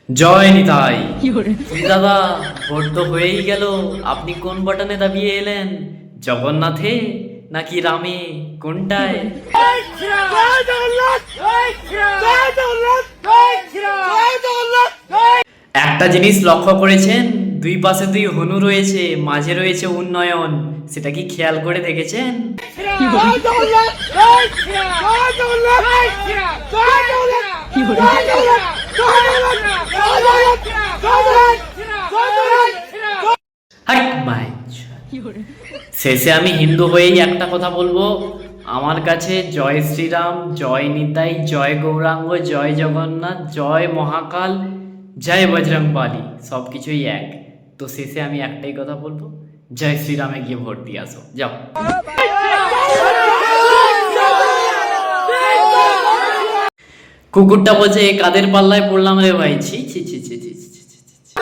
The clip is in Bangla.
জয় নিতাই। কি দাদা, ভোট তো হয়েই গেল, আপনি কোন বাটনে দাবিয়ে এলেন? জগন্নাথে নাকি রামে, কোনটায়? একটা জিনিস লক্ষ্য করেছেন, দুই পাশে দুই হনু রয়েছে, মাঝে রয়েছে উন্নয়ন, সেটা কি খেয়াল করে দেখেছেন? হাই মাইচ। শেষে আমি হিন্দু হয়েই একটা কথা বলবো, আমার কাছে জয় শ্রীরাম, জয় নিতাই, জয় গৌরাঙ্গ, জয় জগন্নাথ, জয় মহাকাল, জয় বজরংবলী সব কিছুই এক। তো শেষে আমি একটাই কথা বলবো, জয় শ্রীরামে গিয়ে ভোট দিয়ে আসো, যাও। কুকুরটা বলছে, এ কাদের পাল্লায় পড়লাম রে ভাই, ছি ছি ছি ছি ছি ছি ছি ছি।